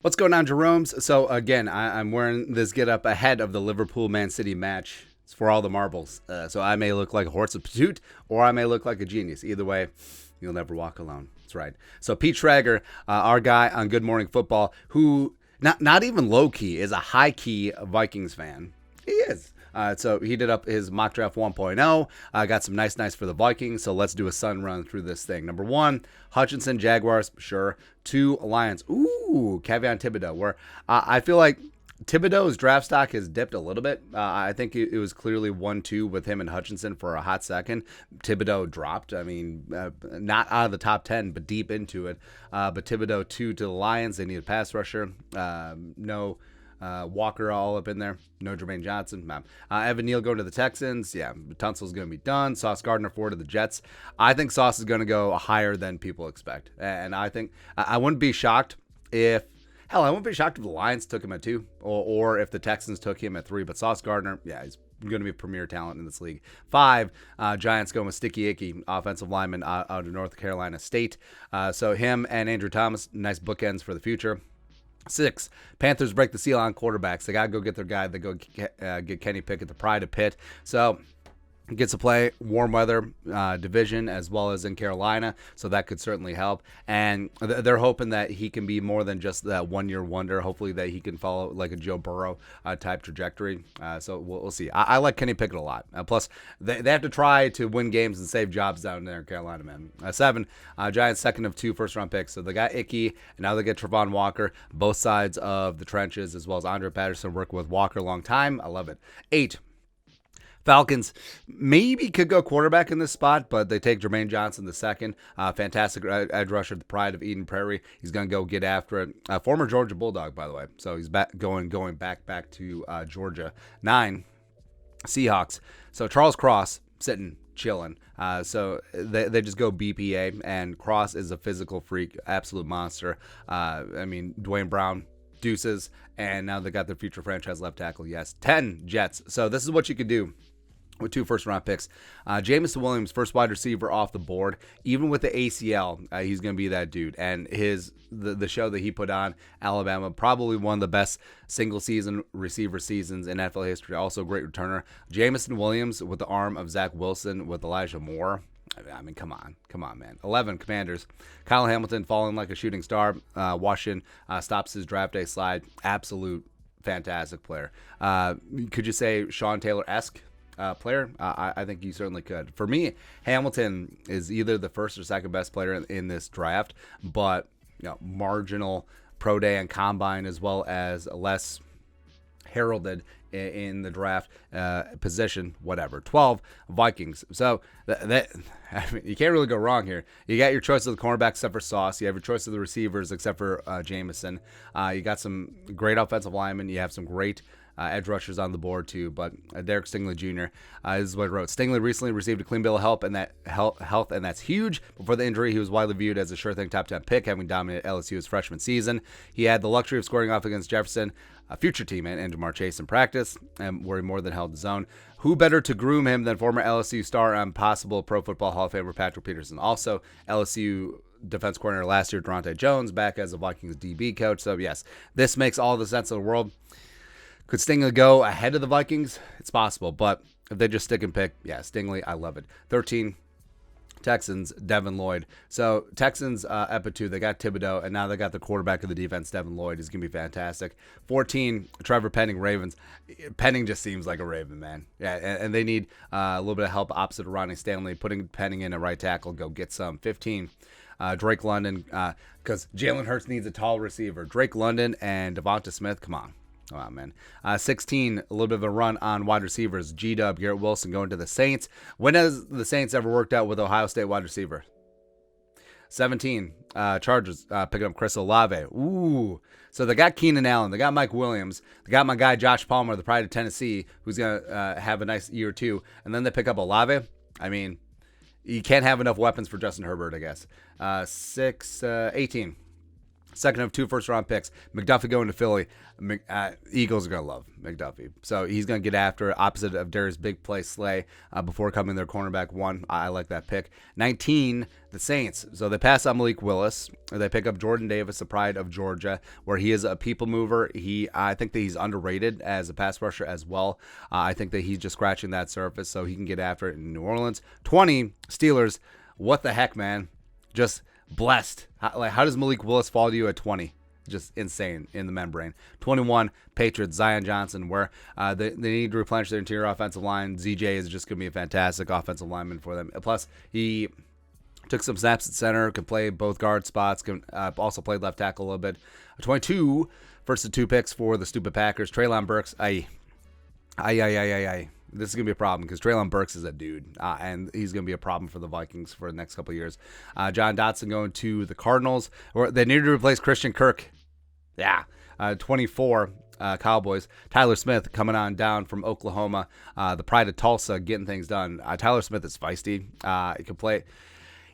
What's going on, Jerome's? So again, I'm wearing this get up ahead of the Liverpool-Man City match. It's for all the marbles. So I may look like a horse of pursuit, or I may look like a genius. Either way, you'll never walk alone. That's right. So Pete Schrager, our guy on Good Morning Football, who not even low key is a high key Vikings fan. He is. So he did up his mock draft 1.0. Got some nice for the Vikings. So let's do a sun run through this thing. Number 1, Hutchinson, Jaguars, sure. 2, Lions. Ooh, Kayvon Thibodeaux. Where I feel like Thibodeaux's draft stock has dipped a little bit. I think it was clearly 1-2 with him and Hutchinson for a hot second. Thibodeaux dropped. I mean, not out of the top 10, but deep into it. But Thibodeaux 2 to the Lions. They need a pass rusher. No. Walker all up in there. No Jermaine Johnson. No. Evan Neal going to the Texans. Yeah, Tunsil's going to be done. Sauce Gardner 4 to the Jets. I think Sauce is going to go higher than people expect. And I think I wouldn't be shocked if I wouldn't be shocked if the Lions took him at 2 or if the Texans took him at 3. But Sauce Gardner, yeah, he's going to be a premier talent in this league. 5, Giants going with Sticky Icky, offensive lineman out of North Carolina State. So him and Andrew Thomas, nice bookends for the future. 6, Panthers break the seal on quarterbacks. They got to go get their guy. They go get Kenny Pickett, the pride of Pitt. So gets to play warm weather division as well as in Carolina, so that could certainly help. And they're hoping that he can be more than just that one-year wonder. Hopefully that he can follow like a Joe Burrow type trajectory. So we'll see. I like Kenny Pickett a lot. Plus, they have to try to win games and save jobs down there in Carolina, man. 7, Giants second of 2 first-round picks. So they got Icky, and now they get Trevon Walker, both sides of the trenches, as well as Andre Patterson working with Walker a long time. I love it. 8, Falcons maybe could go quarterback in this spot, but they take Jermaine Johnson the second. Fantastic edge rusher, the pride of Eden Prairie. He's going to go get after it. Former Georgia Bulldog, by the way. So he's going back to Georgia. 9, Seahawks. So Charles Cross sitting, chilling. So they just go BPA, and Cross is a physical freak, absolute monster. I mean, Dwayne Brown, deuces, and now they got their future franchise left tackle. Yes. 10, Jets. So this is what you could do with 2 first-round picks. Jameson Williams, first wide receiver off the board. Even with the ACL, he's going to be that dude. And the show that he put on, Alabama, probably one of the best single-season receiver seasons in NFL history. Also a great returner. Jameson Williams with the arm of Zach Wilson with Elijah Moore. I mean, come on, man. 11, Commanders. Kyle Hamilton falling like a shooting star. Washington stops his draft day slide. Absolute fantastic player. Could you say Sean Taylor-esque player? I think you certainly could. For me, Hamilton is either the first or second best player in this draft, but marginal pro day and combine, as well as less heralded in the draft position, whatever. 12, Vikings. So that I mean, you can't really go wrong here. You got your choice of the cornerback except for Sauce. You have your choice of the receivers except for Jameson. You got some great offensive linemen. You have some great edge rushers on the board too, but Derek Stingley Jr. This is what he wrote. Stingley recently received a clean bill of health, and that's huge. Before the injury, he was widely viewed as a sure thing top 10 pick, having dominated LSU's freshman season. He had the luxury of scoring off against Jefferson, a future teammate, and Jamar Chase in practice, and where he more than held his own. Who better to groom him than former LSU star and possible Pro Football Hall of Famer Patrick Peterson? Also, LSU defense coordinator last year, Durante Jones, back as a Vikings DB coach. So yes, this makes all the sense in the world. Could Stingley go ahead of the Vikings? It's possible, but if they just stick and pick, yeah, Stingley, I love it. 13, Texans, Devin Lloyd. So Texans up at 2, they got Thibodeaux, and now they got the quarterback of the defense, Devin Lloyd. He's going to be fantastic. 14, Trevor Penning, Ravens. Penning just seems like a Raven, man. Yeah, and they need a little bit of help opposite of Ronnie Stanley. Putting Penning in at right tackle, go get some. 15, Drake London, because Jalen Hurts needs a tall receiver. Drake London and Devonta Smith, come on. Oh, man. 16, a little bit of a run on wide receivers. G-Dub, Garrett Wilson going to the Saints. When has the Saints ever worked out with Ohio State wide receiver? 17, Chargers picking up Chris Olave. Ooh. So they got Keenan Allen. They got Mike Williams. They got my guy Josh Palmer, the pride of Tennessee, who's going to have a nice year or two. And then they pick up Olave. I mean, you can't have enough weapons for Justin Herbert, I guess. 18. Second of 2 first-round picks. McDuffie going to Philly. Eagles are going to love McDuffie. So he's going to get after it, opposite of Darius Big Play Slay before coming their cornerback 1. I like that pick. 19, the Saints. So they pass on Malik Willis. They pick up Jordan Davis, the pride of Georgia, where he is a people mover. I think that he's underrated as a pass rusher as well. I think that he's just scratching that surface, so he can get after it in New Orleans. 20, Steelers. What the heck, man? Just blessed. How does Malik Willis fall to you at 20? Just insane in the membrane. 21, Patriots, Zion Johnson, where they need to replenish their interior offensive line. ZJ is just going to be a fantastic offensive lineman for them. Plus, he took some snaps at center, could play both guard spots, also played left tackle a little bit. 22, first of 2 picks for the stupid Packers. Treylon Burks, this is going to be a problem because Treylon Burks is a dude, and he's going to be a problem for the Vikings for the next couple of years. John Dotson going to the Cardinals. They needed to replace Christian Kirk. Yeah. 24, Cowboys. Tyler Smith coming on down from Oklahoma. The pride of Tulsa getting things done. Tyler Smith is feisty. He can play.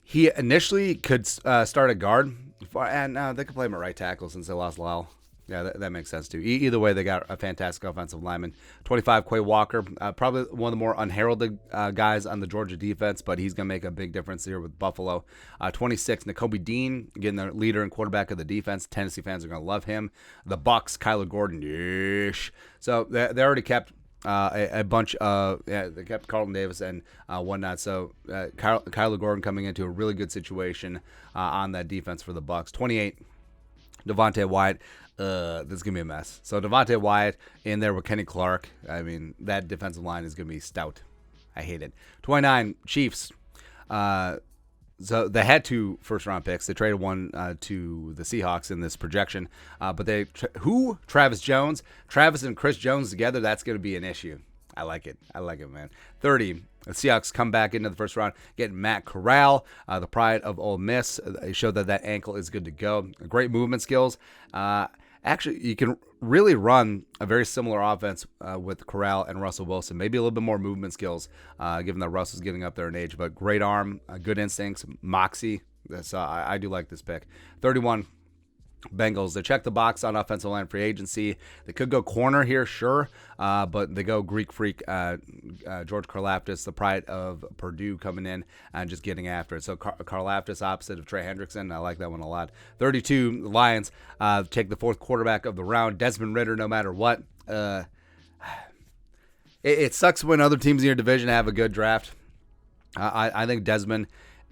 He initially could start at guard, and they could play him at right tackle since they lost Lyle. Yeah, that makes sense too. Either way, they got a fantastic offensive lineman. 25, Quay Walker, probably one of the more unheralded guys on the Georgia defense, but he's going to make a big difference here with Buffalo. 26, Nakobe Dean, getting the leader and quarterback of the defense. Tennessee fans are going to love him. The Bucks, Kyler Gordon, yeesh. So they already kept a bunch of, they kept Carlton Davis and whatnot. So Kyler Gordon coming into a really good situation on that defense for the Bucks. 28, Devontae Wyatt. This is going to be a mess. So Devontae Wyatt in there with Kenny Clark. I mean, that defensive line is going to be stout. I hate it. 29, Chiefs. So they had 2 first-round picks. They traded one to the Seahawks in this projection. But Travis Jones? Travis and Chris Jones together, that's going to be an issue. I like it, man. 30, the Seahawks come back into the first round, getting Matt Corral, the pride of Ole Miss. They showed that ankle is good to go. Great movement skills. Actually, you can really run a very similar offense with Corral and Russell Wilson. Maybe a little bit more movement skills, given that Russell's getting up there in age. But great arm, good instincts, moxie. So I do like this pick. 31, Bengals. They check the box on offensive line free agency. They could go corner here, sure, but they go Greek freak George Karlaftis, the pride of Purdue, coming in and just getting after it. So Karlaftis opposite of Trey Hendrickson. I like that one a lot. 32, the Lions take the 4th quarterback of the round, Desmond Ridder, no matter what. It sucks when other teams in your division have a good draft. I think Desmond,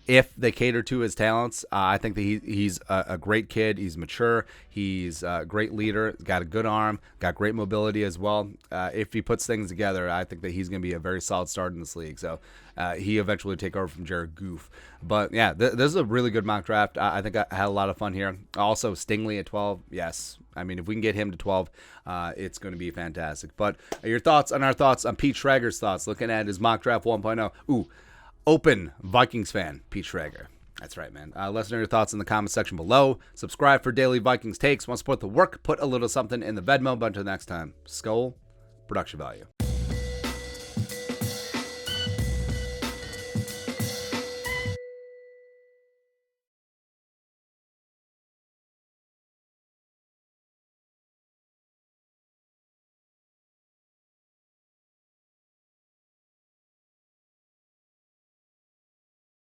if they cater to his talents, I think that he's a great kid. He's mature. He's a great leader. Got a good arm. Got great mobility as well. If he puts things together, I think that he's going to be a very solid start in this league. So he eventually take over from Jared Goff. But yeah, this is a really good mock draft. I think I had a lot of fun here. Also, Stingley at 12. Yes. I mean, if we can get him to 12, it's going to be fantastic. But your thoughts on our thoughts on Pete Schrager's thoughts, looking at his mock draft 1.0. Ooh. Open Vikings fan, Pete Schrager. That's right, man. Let us know your thoughts in the comment section below. Subscribe for daily Vikings takes. Want to support the work? Put a little something in the Venmo. But until next time, Skull, production value.